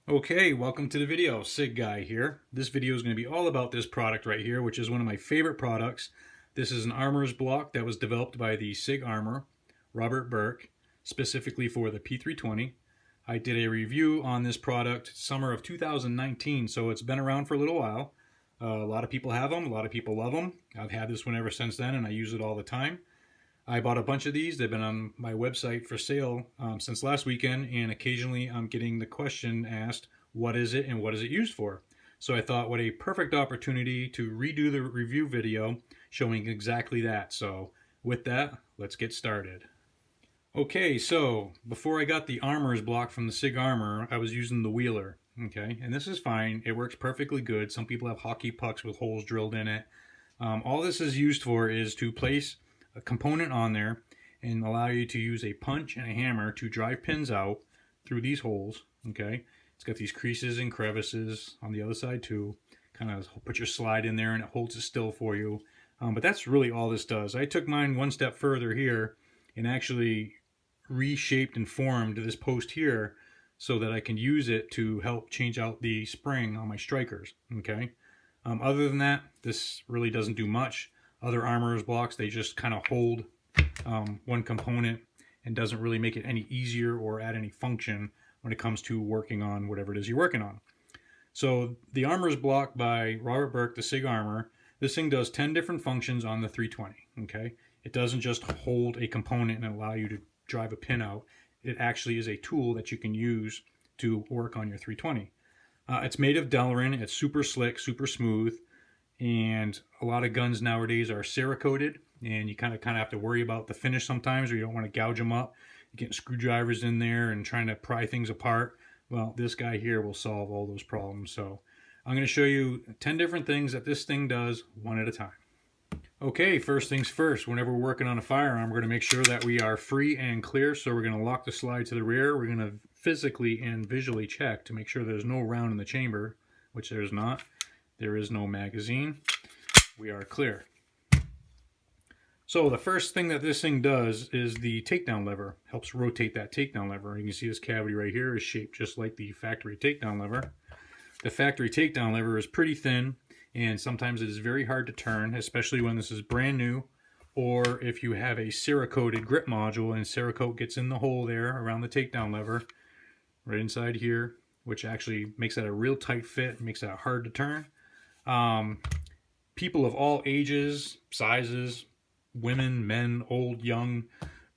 Okay, welcome to the video. Sig Guy here. This video is going to be all about this product right here, which is one of my favorite products. This is an armorer's block that was developed by the Sig Armorer, Robert Burke, specifically for the P320. I did a review on this product summer of 2019, so it's been around for a little while. A lot of people have them, a lot of people love them. I've had this one ever since then, and I use it all the time. I bought a bunch of these. They've been on my website for sale since last weekend, and occasionally I'm getting the question asked, what is it and what is it used for? So I thought, what a perfect opportunity to redo the review video showing exactly that. So with that, let's get started. Okay, so before I got the armorer's block from the Sig Armorer, I was using the Wheeler. Okay, and this is fine. It works perfectly good. Some people have hockey pucks with holes drilled in it. All this is used for is to place a component on there and allow you to use a punch and a hammer to drive pins out through these holes. Okay, it's got these creases and crevices on the other side too. Kind of put your slide in there and it holds it still for you. But that's really all this does. I took mine one step further here and actually reshaped and formed this post here so that I can use it to help change out the spring on my strikers. Okay. Other than that, this really doesn't do much. Other armorer's blocks, they just kind of hold one component and doesn't really make it any easier or add any function when it comes to working on whatever it is you're working on. So the armorer's block by Robert Burke, the Sig Armorer, this thing does 10 different functions on the 320. Okay, it doesn't just hold a component and allow you to drive a pin out. It actually is a tool that you can use to work on your 320. It's made of Delrin. It's super slick, super smooth. And a lot of guns nowadays are Cerakoted, and you kind of have to worry about the finish sometimes, or you don't want to gouge them up. You're getting screwdrivers in there and trying to pry things apart. Well, this guy here will solve all those problems. So I'm going to show you 10 different things that this thing does one at a time. Okay, first things first. Whenever we're working on a firearm, we're going to make sure that we are free and clear. So we're going to lock the slide to the rear. We're going to physically and visually check to make sure there's no round in the chamber, which there's not. There is no magazine. We are clear. So the first thing that this thing does is the takedown lever. Helps rotate that takedown lever. You can see this cavity right here is shaped just like the factory takedown lever. The factory takedown lever is pretty thin, and sometimes it is very hard to turn, especially when this is brand new, or if you have a Cerakoted grip module and Cerakote gets in the hole there around the takedown lever, right inside here, which actually makes that a real tight fit, makes that hard to turn. People of all ages, sizes, women, men, old, young,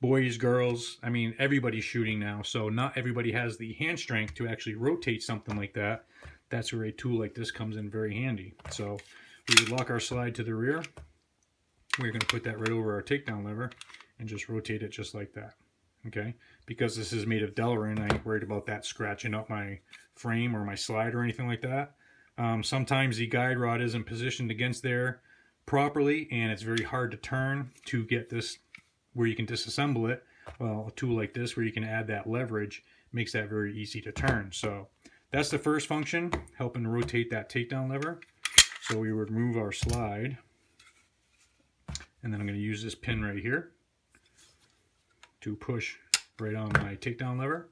boys, girls, I mean, everybody's shooting now, so not everybody has the hand strength to actually rotate something like that. That's where a tool like this comes in very handy. So we would lock our slide to the rear. We're going to put that right over our takedown lever and just rotate it just like that. Okay, because this is made of Delrin, I ain't worried about that scratching up my frame or my slide or anything like that. Sometimes the guide rod isn't positioned against there properly, and it's very hard to turn to get this where you can disassemble it. Well, a tool like this where you can add that leverage makes that very easy to turn. So that's the first function, helping rotate that takedown lever. So we would remove our slide, and then I'm going to use this pin right here to push right on my takedown lever.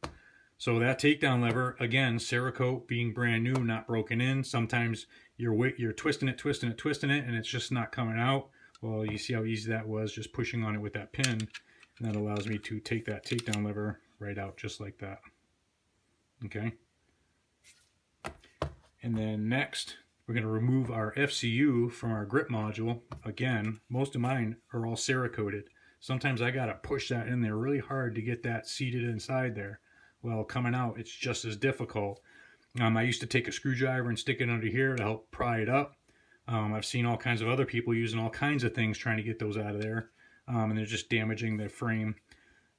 So that takedown lever, again, Cerakote being brand new, not broken in. Sometimes you're twisting it, and it's just not coming out. Well, you see how easy that was, just pushing on it with that pin. And that allows me to take that takedown lever right out just like that. Okay. And then next, we're going to remove our FCU from our grip module. Again, most of mine are all Cerakoted. Sometimes I got to push that in there really hard to get that seated inside there. Well, coming out, it's just as difficult. I used to take a screwdriver and stick it under here to help pry it up. I've seen all kinds of other people using all kinds of things trying to get those out of there, and they're just damaging the frame.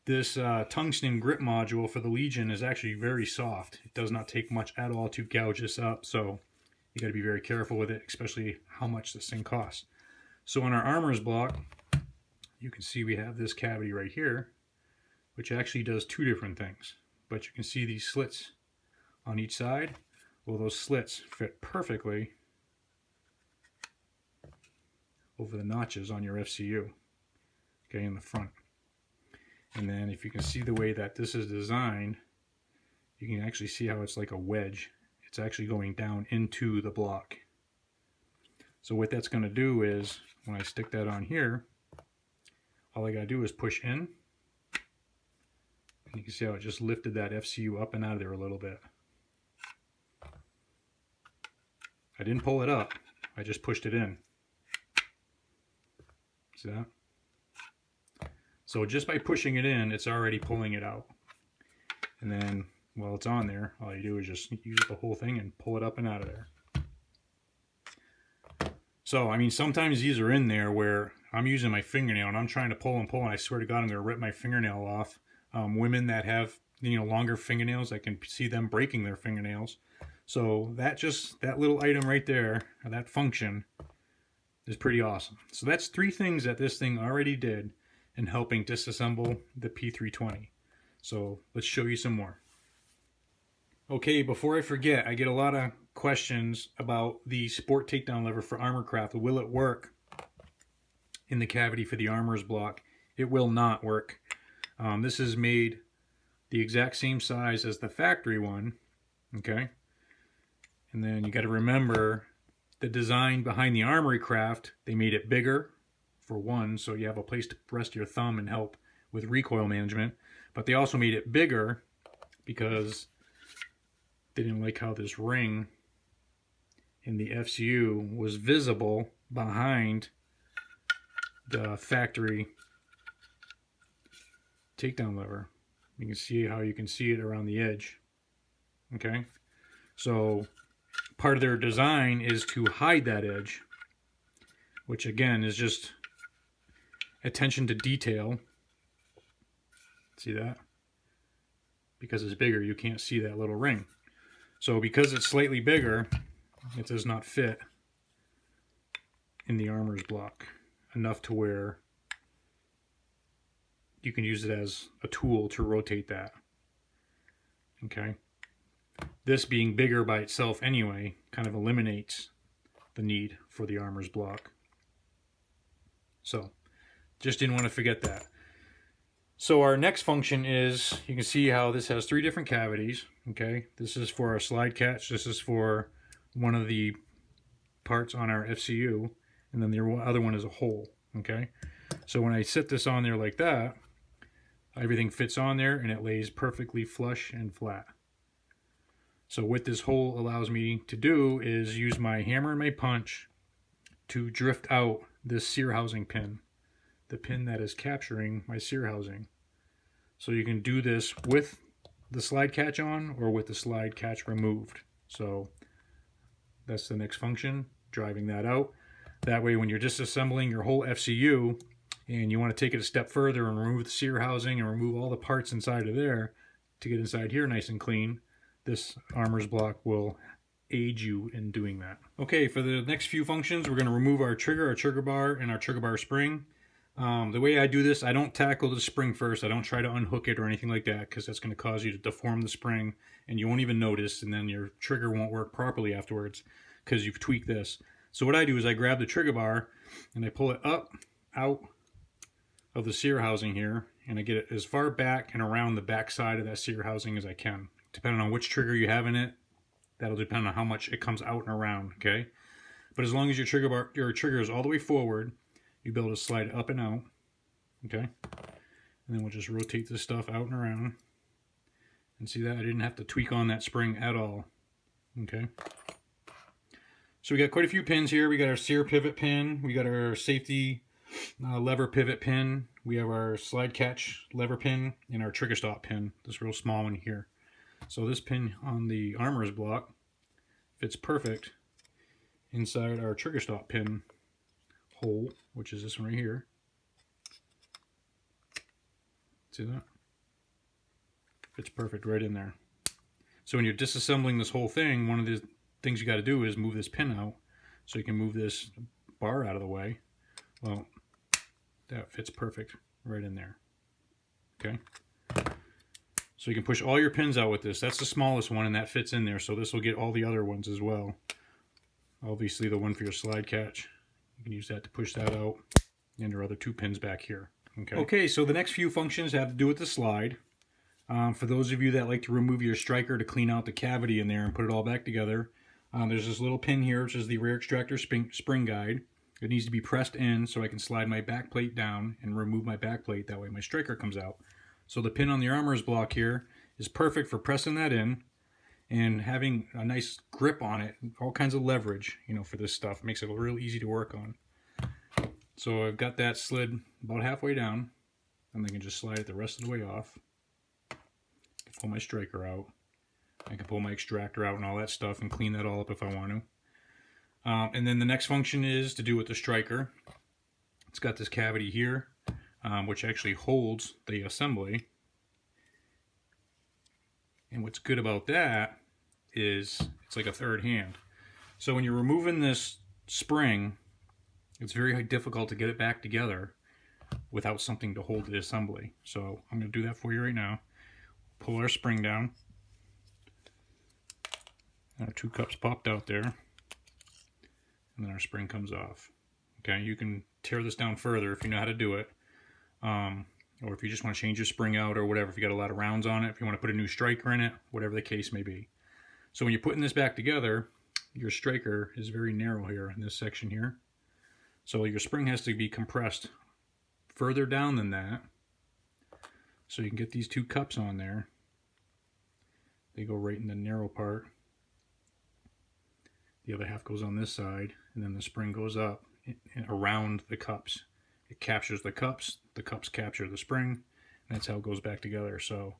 This tungsten grip module for the Legion is actually very soft. It does not take much at all to gouge this up, so you got to be very careful with it, especially how much this thing costs. So on our armorer's block, you can see we have this cavity right here, which actually does two different things. But you can see these slits on each side. Well, those slits fit perfectly over the notches on your FCU, okay, in the front. And then if you can see the way that this is designed, You can actually see how it's like a wedge. It's actually going down into the block. So what that's going to do is, when I stick that on here, all I got to do is push in. And you can see how it just lifted that FCU up and out of there a little bit. I didn't pull it up, I just pushed it in. See that? So just by pushing it in, it's already pulling it out. And then while it's on there, all you do is just use the whole thing and pull it up and out of there. So, I mean, sometimes these are in there where I'm using my fingernail and I'm trying to pull and pull, and I swear to God, I'm going to rip my fingernail off. Women that have, you know, longer fingernails, I can see them breaking their fingernails. So that little item right there, that function, is pretty awesome. So that's 3 things that this thing already did in helping disassemble the P320. So let's show you some more. Okay, before I forget, I get a lot of questions about the sport takedown lever for Armorcraft. Will it work in the cavity for the armorer's block? It will not work. This is made the exact same size as the factory one, okay? And then you got to remember the design behind the Armory Craft. They made it bigger, for one, so you have a place to rest your thumb and help with recoil management. But they also made it bigger because they didn't like how this ring in the FCU was visible behind the factory takedown lever. You can see how you can see it around the edge. Okay, so part of their design is to hide that edge, which again is just attention to detail. See that? Because it's bigger, you can't see that little ring. So because it's slightly bigger, it does not fit in the armorer's block enough to where you can use it as a tool to rotate that. Okay. This being bigger by itself anyway kind of eliminates the need for the armorer's block. So just didn't want to forget that. So our next function is, you can see how this has 3 different cavities. Okay, this is for our slide catch, this is for one of the parts on our FCU, and then the other one is a hole. Okay, so when I sit this on there like that, everything fits on there and it lays perfectly flush and flat. So what this hole allows me to do is use my hammer and my punch to drift out this sear housing pin, the pin that is capturing my sear housing. So you can do this with the slide catch on or with the slide catch removed. So that's the next function, driving that out. That way when you're disassembling your whole FCU and you want to take it a step further and remove the sear housing and remove all the parts inside of there to get inside here nice and clean, this armorer's block will aid you in doing that. Okay, for the next few functions, we're going to remove our trigger bar, and our trigger bar spring. The way I do this, I don't tackle the spring first. I don't try to unhook it or anything like that, because that's going to cause you to deform the spring and you won't even notice, and then your trigger won't work properly afterwards because you've tweaked this. So what I do is I grab the trigger bar and I pull it up out of the sear housing here, and I get it as far back and around the back side of that sear housing as I can. Depending on which trigger you have in it, that'll depend on how much it comes out and around, okay? But as long as your trigger is all the way forward, you'll be able to slide up and out, okay? And then we'll just rotate this stuff out and around. And see that? I didn't have to tweak on that spring at all, okay? So we got quite a few pins here. We got our sear pivot pin. We got our safety lever pivot pin. We have our slide catch lever pin and our trigger stop pin, this real small one here. So this pin on the armorer's block fits perfect inside our trigger stop pin hole, which is this one right here. See that? Fits perfect right in there. So when you're disassembling this whole thing, one of the things you got to do is move this pin out so you can move this bar out of the way. Well, that fits perfect right in there. Okay. So you can push all your pins out with this. That's the smallest one, and that fits in there. So this will get all the other ones as well. Obviously the one for your slide catch, you can use that to push that out, and your other 2 pins back here. Okay, so the next few functions have to do with the slide. For those of you that like to remove your striker to clean out the cavity in there and put it all back together, there's this little pin here, which is the rear extractor spring guide. It needs to be pressed in so I can slide my back plate down and remove my back plate. That way my striker comes out. So the pin on the armorer's block here is perfect for pressing that in and having a nice grip on it, all kinds of leverage, you know, for this stuff. It makes it real easy to work on. So I've got that slid about halfway down, and I can just slide it the rest of the way off. Pull my striker out. I can pull my extractor out and all that stuff and clean that all up if I want to. And then the next function is to do with the striker. It's got this cavity here, which actually holds the assembly. And what's good about that is it's like a third hand. So when you're removing this spring, it's very difficult to get it back together without something to hold the assembly. So I'm going to do that for you right now. Pull our spring down. Our 2 cups popped out there. And then our spring comes off. Okay, you can tear this down further if you know how to do it. Or if you just want to change your spring out or whatever, if you got a lot of rounds on it, if you want to put a new striker in it, whatever the case may be. So when you're putting this back together, your striker is very narrow here in this section here. So your spring has to be compressed further down than that. So you can get these 2 cups on there. They go right in the narrow part. The other half goes on this side, and then the spring goes up around the cups. It captures the cups capture the spring, and that's how it goes back together. So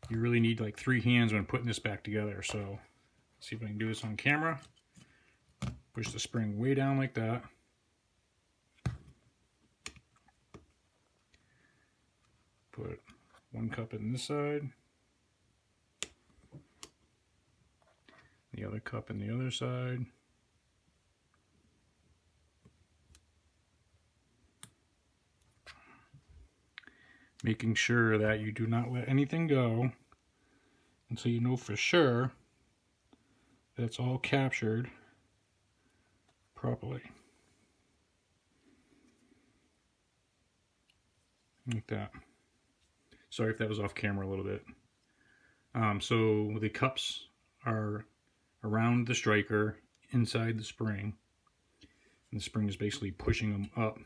you really need like 3 hands when putting this back together. So let's see if I can do this on camera. Push the spring way down like that. Put 1 cup in this side, the other cup in the other side. Making sure that you do not let anything go until you know for sure that it's all captured properly. Like that. Sorry if that was off camera a little bit. So the cups are around the striker, inside the spring. And the spring is basically pushing them up,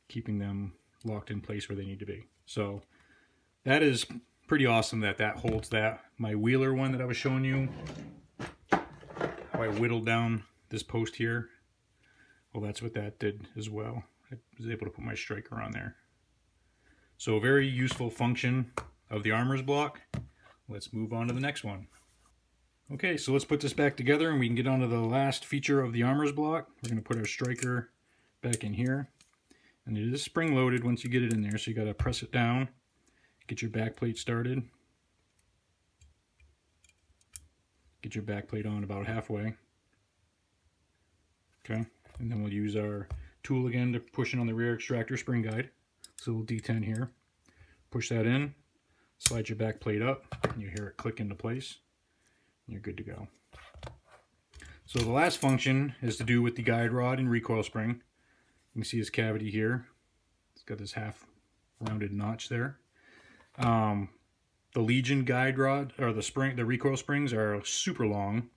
keeping them locked in place where they need to be. So that is pretty awesome that that holds that. My wheeler one that I was showing you, how I whittled down this post here, well, that's what that did as well. I was able to put my striker on there. So a very useful function of the armorer's block. Let's move on to the next one. Okay, so let's put this back together and we can get on to the last feature of the armorer's block. We're going to put our striker back in here. And it is spring loaded once you get it in there, so you got to press it down, get your back plate started. Get your back plate on about halfway. Okay, and then we'll use our tool again to push in on the rear extractor spring guide. It's a little D10 here. Push that in, slide your back plate up, and you hear it click into place. And you're good to go. So the last function is to do with the guide rod and recoil spring. You can see his cavity here. It's got this half rounded notch there. The Legion guide rod, or the recoil springs are super long.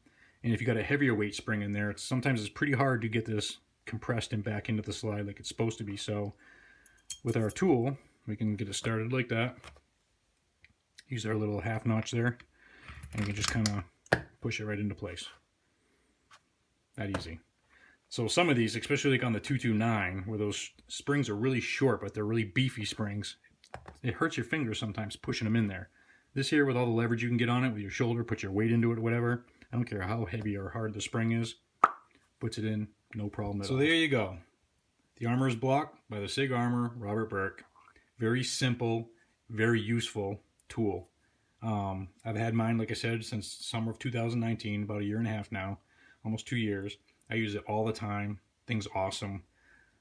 And if you got a heavier weight spring in there, sometimes it's pretty hard to get this compressed and back into the slide like it's supposed to be. So with our tool, we can get it started like that. Use our little half notch there, and we can just kind of push it right into place. That easy. So some of these, especially like on the 229, where those springs are really short, but they're really beefy springs, it hurts your fingers sometimes pushing them in there. This here, with all the leverage you can get on it with your shoulder, put your weight into it, whatever. I don't care how heavy or hard the spring is. Puts it in, no problem at all. So there you go. The Armorer's Block by the Sig Armorer, Robert Burke. Very simple, very useful tool. I've had mine, like I said, since summer of 2019, about 1.5 years now, almost 2 years. I use it all the time. Thing's awesome.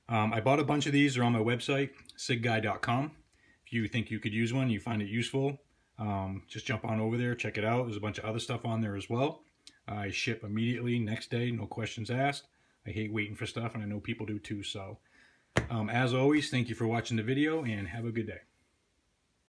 I bought a bunch of these. They're on my website, sigguy.com. If you think you could use one, you find it useful, just jump on over there, check it out. There's a bunch of other stuff on there as well. I ship immediately, next day, no questions asked. I hate waiting for stuff, and I know people do too. So, as always, thank you for watching the video, and have a good day.